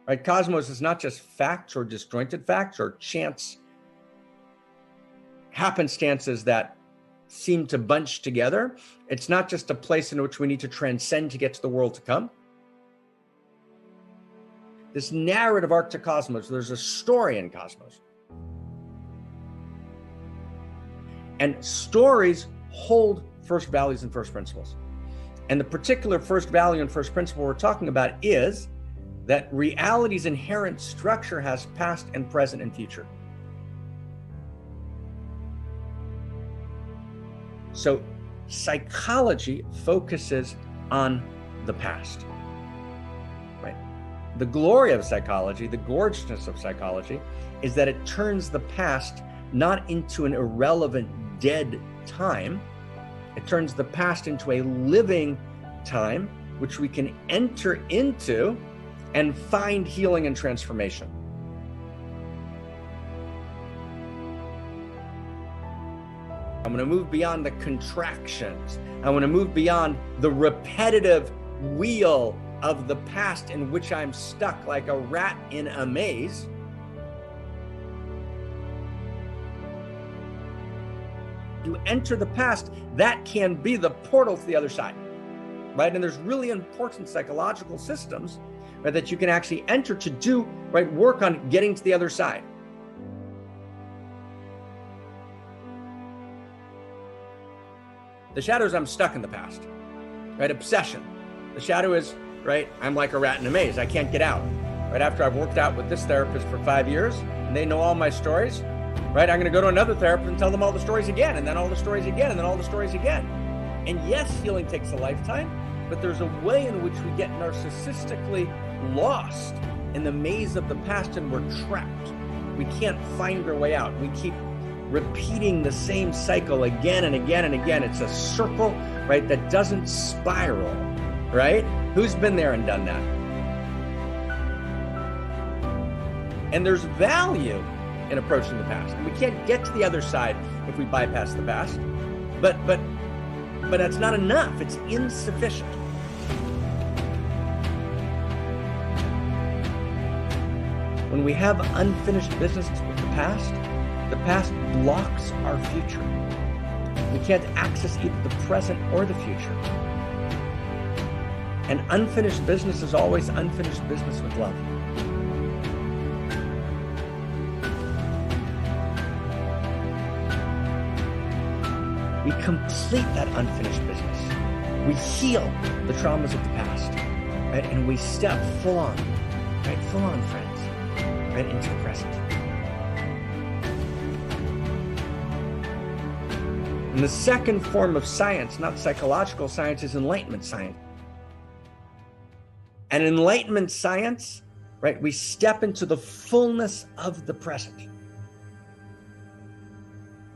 right? Cosmos is not just facts or disjointed facts or chance happenstances that seem to bunch together. It's not just a place in which we need to transcend to get to the world to come. This narrative arc to cosmos, there's a story in cosmos. And stories hold first values and first principles. And the particular first value and first principle we're talking about is that reality's inherent structure has past and present and future. So psychology focuses on the past, right? The glory of psychology, the gorgeousness of psychology, is that it turns the past not into an irrelevant, dead time. It turns the past into a living time, which we can enter into and find healing and transformation. I'm going to move beyond the contractions. I want to move beyond the repetitive wheel of the past in which I'm stuck like a rat in a maze. You enter the past, that can be the portal to the other side, right? And there's really important psychological systems, right, that you can actually enter to do, right, work on getting to the other side. The shadow is I'm stuck in the past, right? Obsession. The shadow is, right, I'm like a rat in a maze. I can't get out. Right after I've worked out with this therapist for 5 years and they know all my stories, right? I'm going to go to another therapist and tell them all the stories again, and then all the stories again, and then all the stories again. And yes, healing takes a lifetime, but there's a way in which we get narcissistically lost in the maze of the past and we're trapped. We can't find our way out. We keep repeating the same cycle again and again and again. It's a circle, right, that doesn't spiral, right? Who's been there and done that? And there's value in approaching the past. And we can't get to the other side if we bypass the past. But that's not enough. It's insufficient. When we have unfinished business with the past blocks our future. We can't access either the present or the future. And unfinished business is always unfinished business with love. We complete that unfinished business. We heal the traumas of the past, right? And we step full on, right? Full on, friends, right? Into the present. And the second form of science, not psychological science, is Enlightenment science. And Enlightenment science, right, we step into the fullness of the present.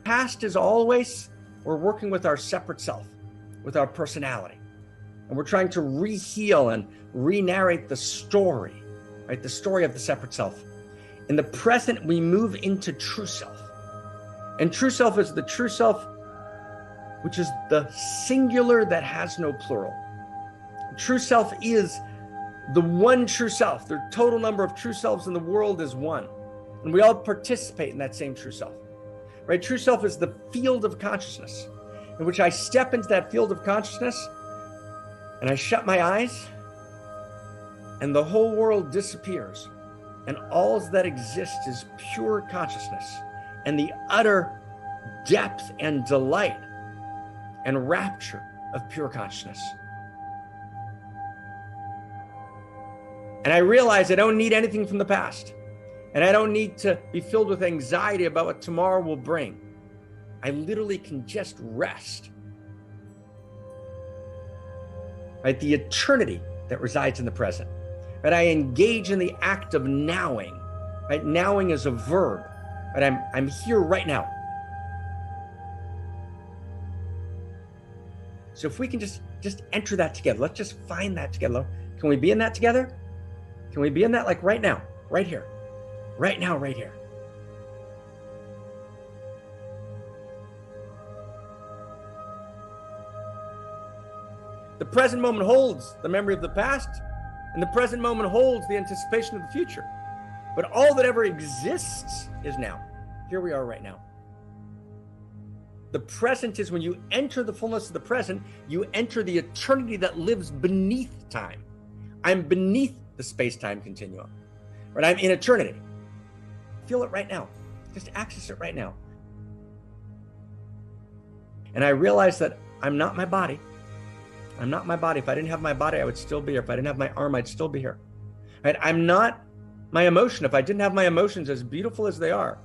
Past is always, we're working with our separate self, with our personality. And we're trying to re-heal and re-narrate the story, right, the story of the separate self. In the present, we move into true self. And true self is the true self which is the singular that has no plural. True self is the one true self. The total number of true selves in the world is one. And we all participate in that same true self. Right? True self is the field of consciousness in which I step into that field of consciousness and I shut my eyes and the whole world disappears. And all that exists is pure consciousness and the utter depth and delight and rapture of pure consciousness. And I realize I don't need anything from the past. And I don't need to be filled with anxiety about what tomorrow will bring. I literally can just rest. Right? The eternity that resides in the present. Right? I engage in the act of nowing. Right? Nowing is a verb. Right? I'm here right now. So if we can just enter that together, let's just find that together. Can we be in that together? Can we be in that like right now, right here, right now, right here? The present moment holds the memory of the past, And the present moment holds the anticipation of the future. But all that ever exists is now. Here we are right now. The present is when you enter the fullness of the present, you enter the eternity that lives beneath time. I'm beneath the space-time continuum, right? I'm in eternity. Feel it right now. Just access it right now. And I realize that I'm not my body. I'm not my body. If I didn't have my body, I would still be here. If I didn't have my arm, I'd still be here. Right? I'm not my emotion. If I didn't have my emotions, as beautiful as they are,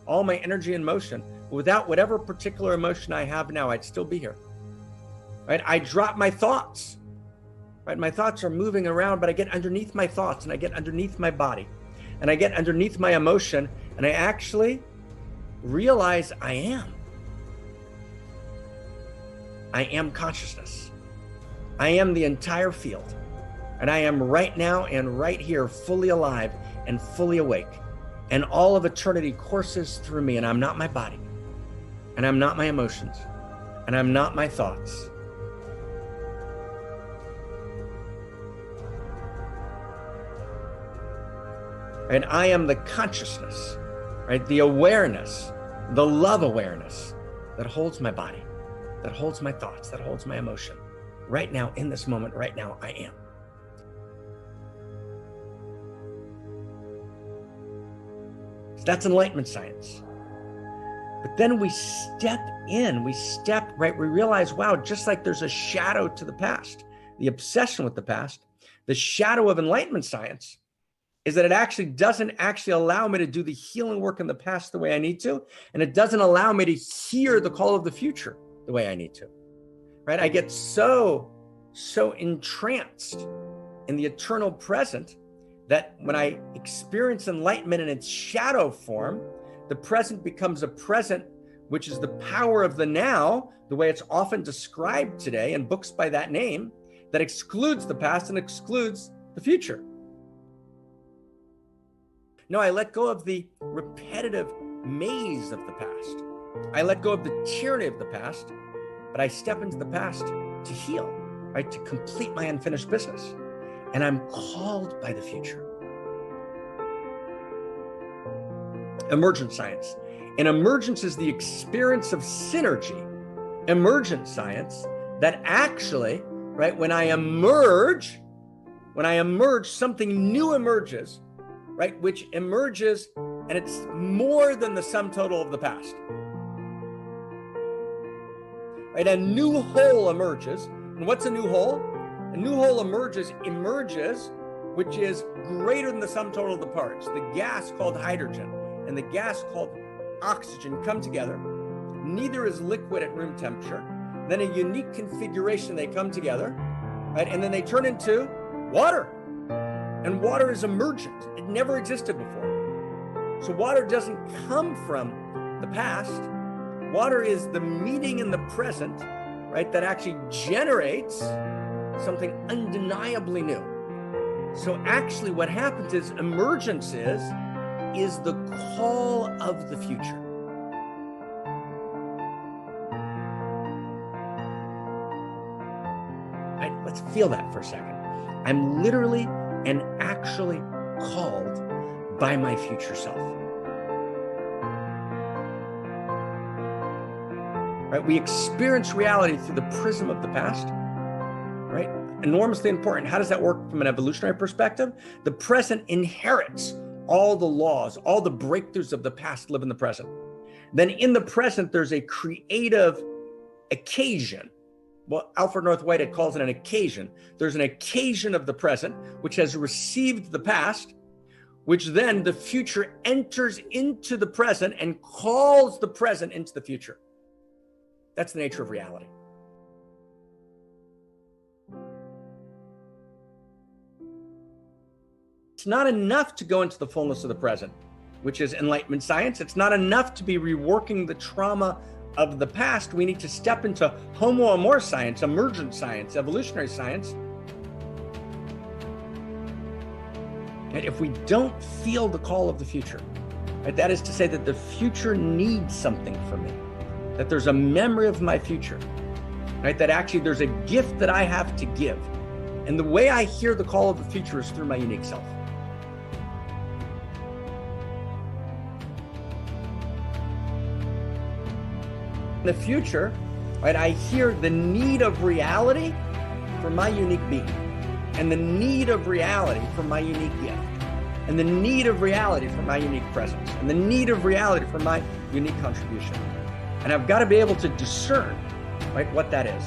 all my energy and motion, without whatever particular emotion I have now, I'd still be here. Right? I drop my thoughts. Right? My thoughts are moving around, but I get underneath my thoughts and I get underneath my body and I get underneath my emotion and I actually realize I am consciousness. I am the entire field. And I am right now and right here fully alive and fully awake. And all of eternity courses through me, and I'm not my body. And I'm not my emotions. And I'm not my thoughts. And I am the consciousness, right? The awareness, the love awareness that holds my body, that holds my thoughts, that holds my emotion. Right now, in this moment, right now, I am. So that's Enlightenment science. But then we step in, right? We realize, wow, just like there's a shadow to the past, the obsession with the past, the shadow of Enlightenment science is that it actually doesn't allow me to do the healing work in the past the way I need to. And it doesn't allow me to hear the call of the future the way I need to, right? I get so entranced in the eternal present that when I experience enlightenment in its shadow form, the present becomes a present, which is the power of the now, the way it's often described today in books by that name, that excludes the past and excludes the future. No, I let go of the repetitive maze of the past. I let go of the tyranny of the past, but I step into the past to heal, right? To complete my unfinished business. And I'm called by the future. Emergent science. And emergence is the experience of synergy. Emergent science that actually, right, when I emerge, something new emerges, right, which emerges, and it's more than the sum total of the past. Right, a new whole emerges. And what's a new whole? A new whole emerges, which is greater than the sum total of the parts. The gas called hydrogen and the gas called oxygen come together. Neither is liquid at room temperature. Then a unique configuration, they come together, right? And then they turn into water. And water is emergent. It never existed before. So water doesn't come from the past. Water is the meeting in the present, right? That actually generates something undeniably new. So actually what happens is emergence is the call of the future. Right? Let's feel that for a second. I'm literally and actually called by my future self. Right? We experience reality through the prism of the past, right? Enormously important. How does that work from an evolutionary perspective? The present inherits all the laws, all the breakthroughs of the past live in the present. Then in the present, there's a creative occasion. Well, Alfred North Whitehead calls it an occasion. There's an occasion of the present, which has received the past, which then the future enters into the present and calls the present into the future. That's the nature of reality. It's not enough to go into the fullness of the present, which is Enlightenment science. It's not enough to be reworking the trauma of the past. We need to step into Homo, amor science, emergent science, evolutionary science. And if we don't feel the call of the future, right, that is to say that the future needs something from me, that there's a memory of my future, right? That actually there's a gift that I have to give, And the way I hear the call of the future is through my unique self. In the future, right, I hear the need of reality for my unique being, and the need of reality for my unique gift, and the need of reality for my unique presence, and the need of reality for my unique contribution. And I've got to be able to discern, right, what that is.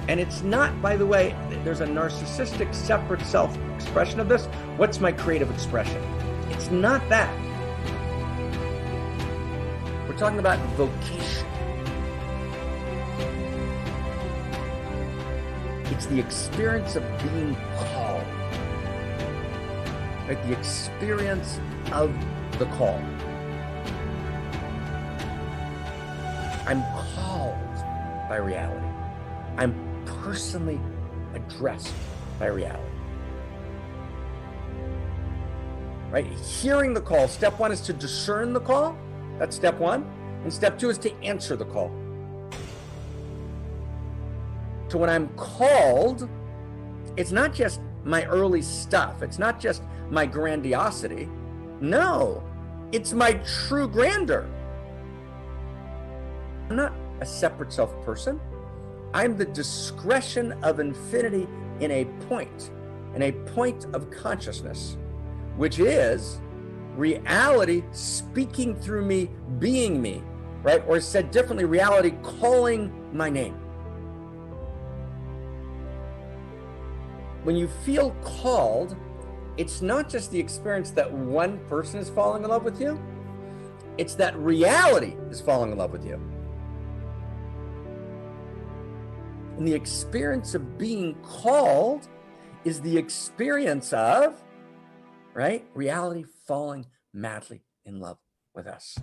And it's not, by the way, there's a narcissistic separate self expression of this. What's my creative expression? It's not that. We're talking about vocation. It's the experience of being called, right? The experience of the call. I'm called by reality. I'm personally addressed by reality. Right? Hearing the call, step one is to discern the call. That's step one. And step two is to answer the call. So when I'm called, it's not just my early stuff. It's not just my grandiosity. No, it's my true grandeur. I'm not a separate self person. I'm the discretion of infinity in a point of consciousness, which is reality speaking through me, being me, right? Or said differently, reality calling my name. When you feel called, it's not just the experience that one person is falling in love with you, it's that reality is falling in love with you. And the experience of being called is the experience of, right, reality falling madly in love with us.